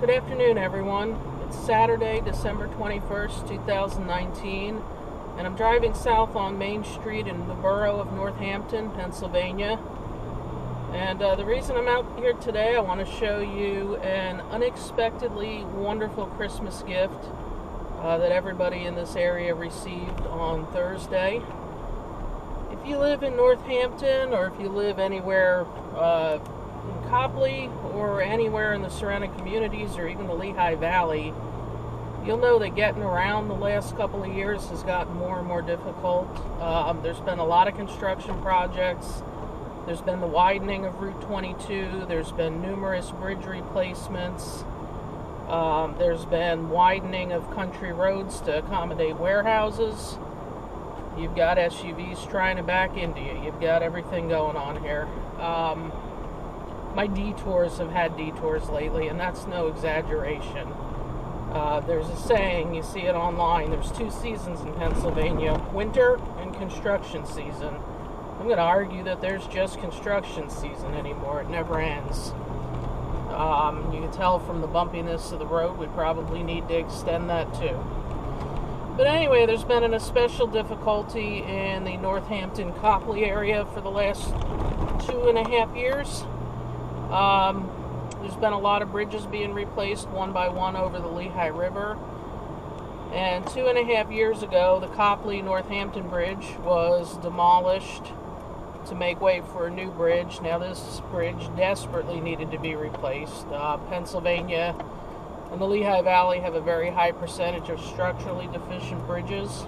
Good afternoon, everyone. It's Saturday, December 21st, 2019, and I'm driving south on Main Street in the borough of Northampton, Pennsylvania. And the reason I'm out here today, I want to show you an unexpectedly wonderful Christmas gift that everybody in this area received on Thursday. If you live in Northampton, or if you live anywhere in Coplay or anywhere in the surrounding communities or even the Lehigh Valley, you'll know that getting around the last couple of years has gotten more and more difficult. There's been a lot of construction projects. There's been the widening of Route 22. There's been numerous bridge replacements. There's been widening of country roads to accommodate warehouses. You've got SUVs trying to back into you. You've got everything going on here. My detours have had detours lately, and that's no exaggeration. There's a saying, you see it online, there's two seasons in Pennsylvania, winter and construction season. I'm going to argue that there's just construction season anymore. It never ends. You can tell from the bumpiness of the road, we probably need to extend that too. But anyway, there's been an especial difficulty in the Northampton-Coplay area for the last 2.5 years. There's been a lot of bridges being replaced one by one over the Lehigh River. And 2.5 years ago, the Coplay-Northampton Bridge was demolished to make way for a new bridge. Now, this bridge desperately needed to be replaced. Pennsylvania and the Lehigh Valley have a very high percentage of structurally deficient bridges.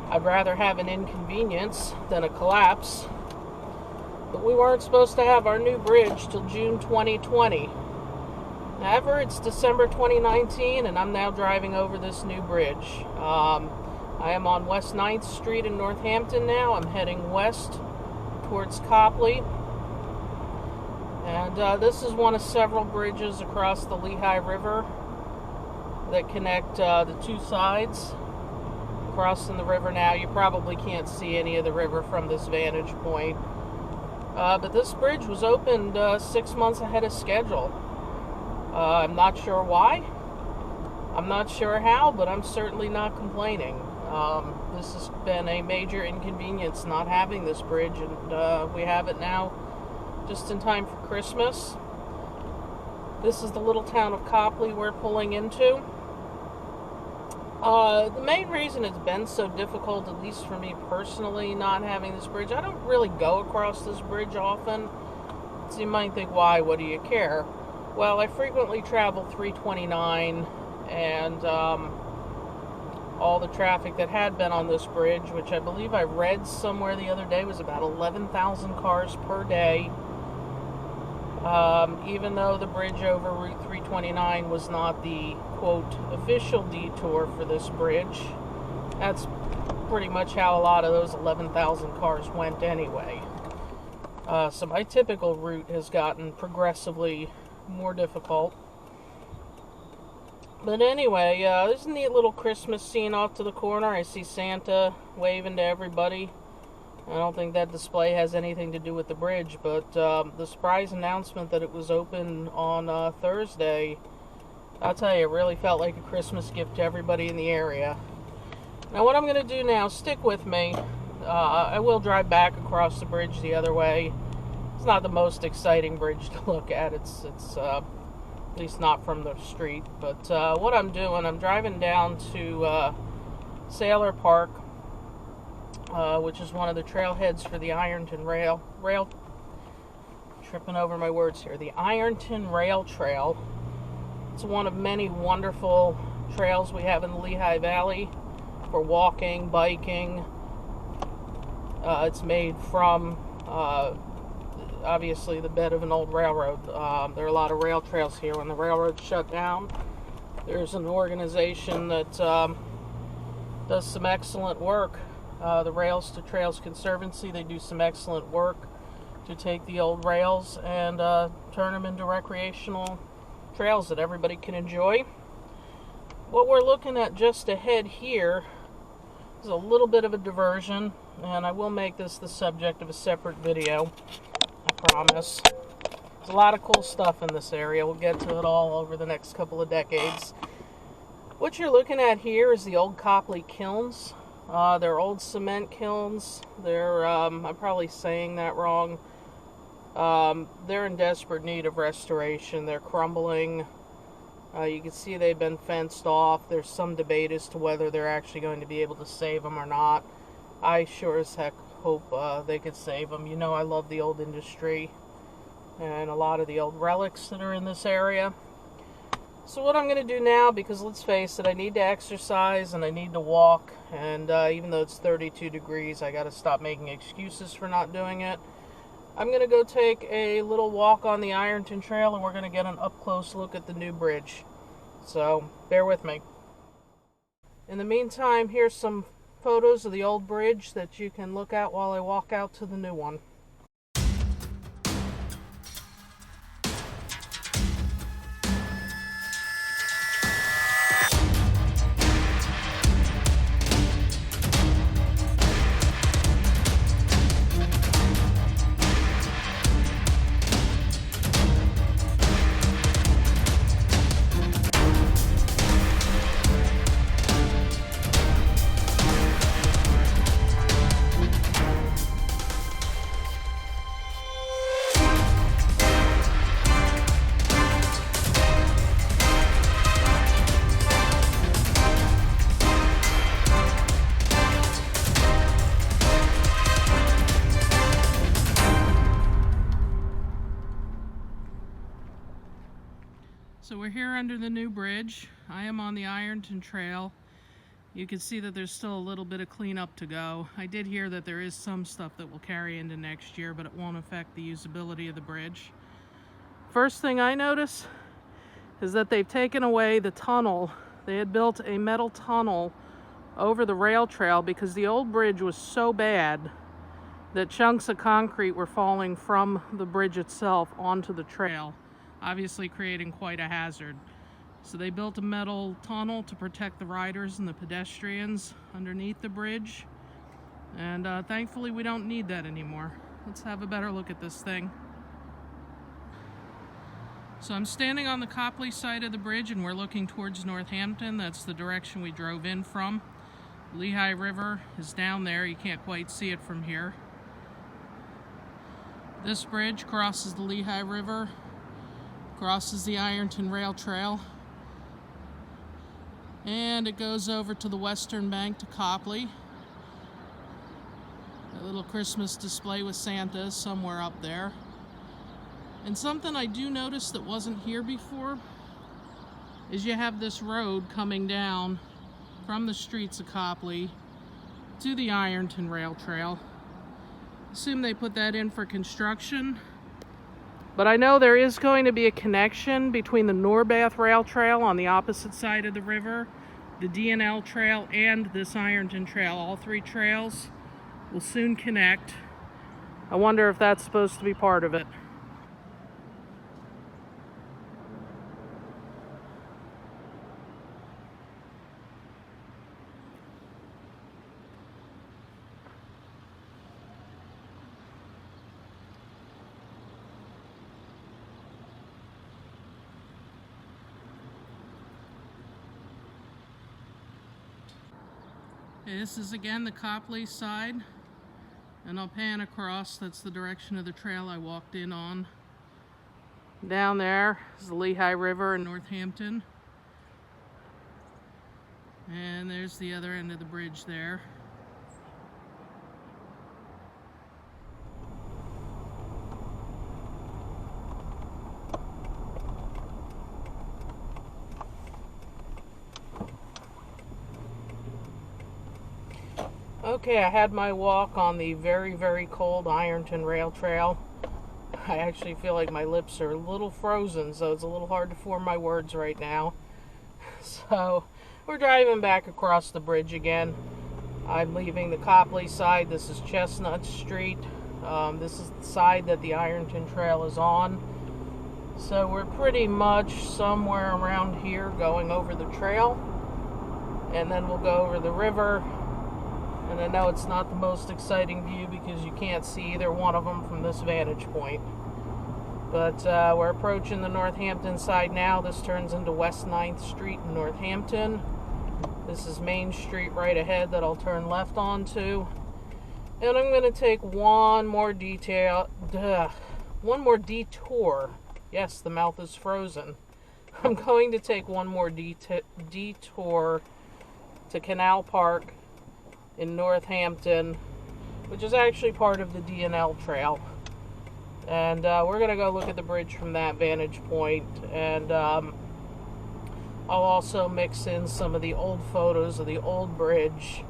I'd rather have an inconvenience than a collapse. But we weren't supposed to have our new bridge till June 2020. However, it's December 2019, and I'm now driving over this new bridge. I am on West 9th Street in Northampton now. I'm heading west towards Coplay. And this is one of several bridges across the Lehigh River that connect the two sides. Crossing the river now, you probably can't see any of the river from this vantage point. But this bridge was opened 6 months ahead of schedule. I'm not sure why. I'm not sure how, but I'm certainly not complaining. This has been a major inconvenience not having this bridge, and we have it now just in time for Christmas. This is the little town of Coplay we're pulling into. The main reason it's been so difficult, at least for me personally, not having this bridge, I don't really go across this bridge often. So you might think, why? What do you care? Well, I frequently travel 329, and all the traffic that had been on this bridge, which I believe I read somewhere the other day was about 11,000 cars per day. Even though the bridge over Route 329 was not the, quote, official detour for this bridge, that's pretty much how a lot of those 11,000 cars went anyway. So my typical route has gotten progressively more difficult. But anyway, there's a neat little Christmas scene off to the corner. I see Santa waving to everybody. I don't think that display has anything to do with the bridge, but the surprise announcement that it was open on Thursday, I'll tell you, it really felt like a Christmas gift to everybody in the area. Now, what I'm going to do now, stick with me. I will drive back across the bridge the other way. It's not the most exciting bridge to look at. It's at least not from the street. But what I'm doing, I'm driving down to Saylor Park, which is one of the trailheads for the Ironton Rail. Tripping over my words here. The Ironton Rail Trail. It's one of many wonderful trails we have in the Lehigh Valley for walking, biking. It's made from, obviously, the bed of an old railroad. There are a lot of rail trails here. When the railroad shut down, there's an organization that does some excellent work. The Rails to Trails Conservancy, they do some excellent work to take the old rails and turn them into recreational trails that everybody can enjoy. What we're looking at just ahead here is a little bit of a diversion, and I will make this the subject of a separate video, I promise. a lot of cool stuff in this area. We'll get to it all over the next couple of decades. What you're looking at here is the old Coplay Kilns. They're old cement kilns. They're, I'm probably saying that wrong. They're in desperate need of restoration. They're crumbling. You can see they've been fenced off. There's some debate as to whether they're actually going to be able to save them or not. I sure as heck hope they could save them. You know, I love the old industry and a lot of the old relics that are in this area. So what I'm going to do now, because let's face it, I need to exercise and I need to walk, and even though it's 32 degrees, I got to stop making excuses for not doing it. I'm going to go take a little walk on the Ironton Trail, and we're going to get an up-close look at the new bridge. So bear with me. In the meantime, here's some photos of the old bridge that you can look at while I walk out to the new one. So we're here under the new bridge. I am on the Ironton Trail. You can see that there's still a little bit of cleanup to go. I did hear that there is some stuff that will carry into next year, but it won't affect the usability of the bridge. First thing I notice is that they've taken away the tunnel. They had built a metal tunnel over the rail trail because the old bridge was so bad that chunks of concrete were falling from the bridge itself onto the trail, obviously creating quite a hazard. So they built a metal tunnel to protect the riders and the pedestrians underneath the bridge, and thankfully we don't need that anymore. Let's have a better look at this thing. So I'm standing on the Coplay side of the bridge and we're looking towards Northampton. That's the direction we drove in from. Lehigh River is down there. You can't quite see it from here. This bridge crosses the Lehigh River, crosses the Ironton Rail Trail, and it goes over to the western bank to Coplay. A little Christmas display with Santa is somewhere up there. And something I do notice that wasn't here before is you have this road coming down from the streets of Coplay to the Ironton Rail Trail. Assume they put that in for construction. But I know there is going to be a connection between the Northampton Rail Trail on the opposite side of the river, the D&L Trail, and this Ironton Trail. All three trails will soon connect. I wonder if that's supposed to be part of it. This is again the Coplay side, and I'll pan across. That's the direction of the trail I walked in on. Down there is the Lehigh River in Northampton, and there's the other end of the bridge there. Okay, I had my walk on the very, very cold Ironton Rail Trail. I actually feel like my lips are a little frozen, so it's a little hard to form my words right now. So, we're driving back across the bridge again. I'm leaving the Coplay side. This is Chestnut Street. This is the side that the Ironton Trail is on. So we're pretty much somewhere around here going over the trail. And then we'll go over the river. And I know it's not the most exciting view because you can't see either one of them from this vantage point. But we're approaching the Northampton side now. This turns into West 9th Street in Northampton. This is Main Street right ahead that I'll turn left onto. And I'm going to take one more detour. Yes, the mouth is frozen. I'm going to take one more detour to Canal Park in Northampton, which is actually part of the D&L Trail. And we're going to go look at the bridge from that vantage point. And I'll also mix in some of the old photos of the old bridge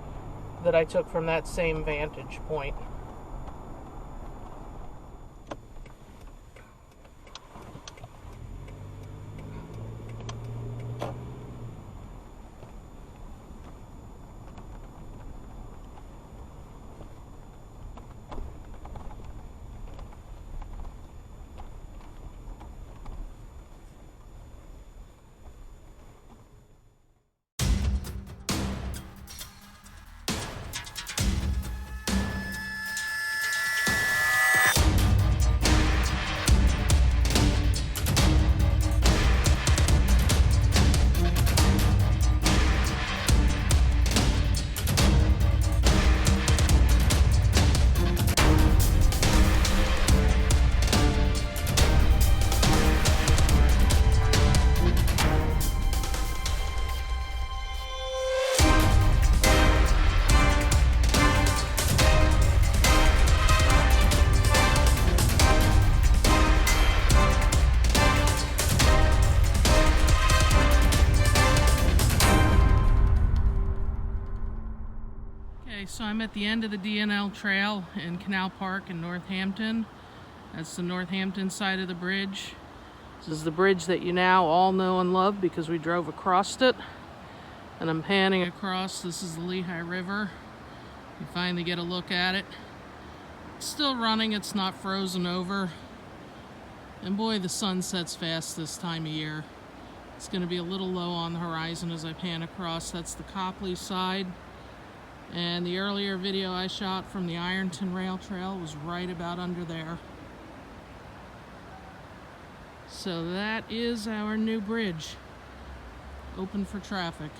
that I took from that same vantage point. So I'm at the end of the D&L Trail in Canal Park in Northampton. That's the Northampton side of the bridge. This is the bridge that you now all know and love because we drove across it. And I'm panning across. This is the Lehigh River. You finally get a look at it. It's still running, it's not frozen over. And boy, the sun sets fast this time of year. It's going to be a little low on the horizon as I pan across. That's the Coplay side. And the earlier video I shot from the Ironton Rail Trail was right about under there. So that is our new bridge, open for traffic.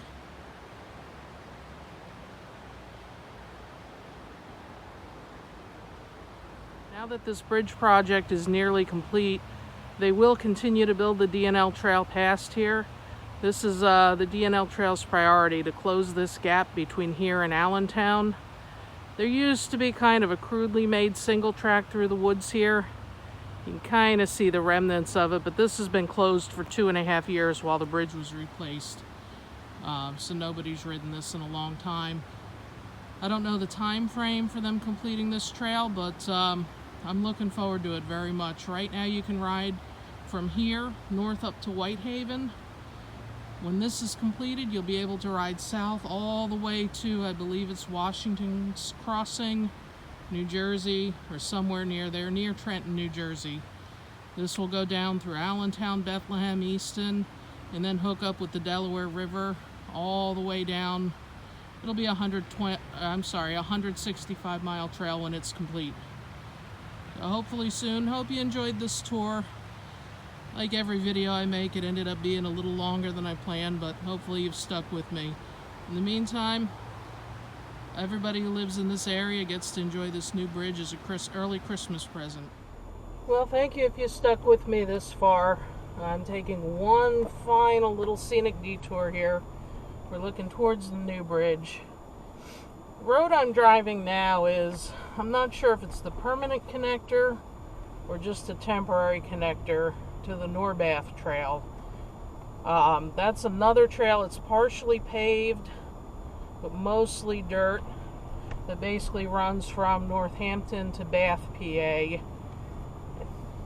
Now that this bridge project is nearly complete, they will continue to build the D&L Trail past here. This is the D&L Trail's priority, to close this gap between here and Allentown. There used to be kind of a crudely made single track through the woods here. You can kind of see the remnants of it, but this has been closed for 2.5 years while the bridge was replaced. So nobody's ridden this in a long time. I don't know the time frame for them completing this trail, but I'm looking forward to it very much. Right now you can ride from here north up to Whitehaven. When this is completed, you'll be able to ride south all the way to, I believe it's Washington's Crossing, New Jersey, or somewhere near there, near Trenton, New Jersey. This will go down through Allentown, Bethlehem, Easton, and then hook up with the Delaware River all the way down. It'll be a 165-mile trail when it's complete. So hopefully soon. Hope you enjoyed this tour. Like every video I make, it ended up being a little longer than I planned, but hopefully you've stuck with me. In the meantime, everybody who lives in this area gets to enjoy this new bridge as an early Christmas present. Well, thank you if you stuck with me this far. I'm taking one final little scenic detour here. We're looking towards the new bridge. The road I'm driving now is, I'm not sure if it's the permanent connector or just a temporary connector to the Northampton Trail. That's another trail. It's partially paved, but mostly dirt, that basically runs from Northampton to Bath, PA. I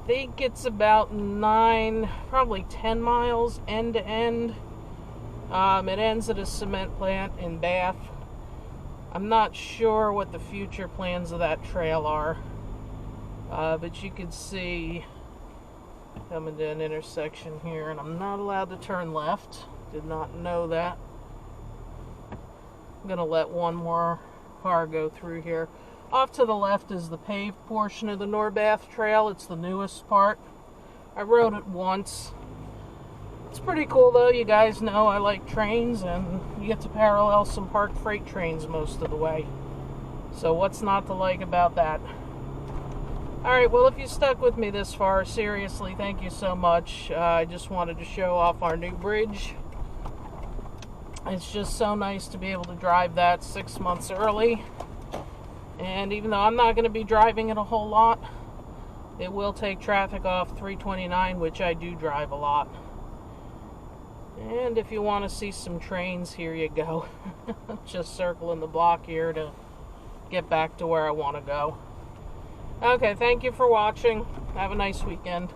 think it's about 9, probably 10 miles end to end. It ends at a cement plant in Bath. I'm not sure what the future plans of that trail are, but you can see coming to an intersection here, and I'm not allowed to turn left. Did not know that. I'm gonna let one more car go through here. Off to the left is the paved portion of the Northampton Trail. It's the newest part. I rode it once. It's pretty cool though. You guys know I like trains, and you get to parallel some parked freight trains most of the way. So what's not to like about that? Alright, well, if you stuck with me this far, seriously, thank you so much. I just wanted to show off our new bridge. It's just so nice to be able to drive that 6 months early. And even though I'm not going to be driving it a whole lot, it will take traffic off 329, which I do drive a lot. And if you want to see some trains, here you go. Just circling the block here to get back to where I want to go. Okay, thank you for watching. Have a nice weekend.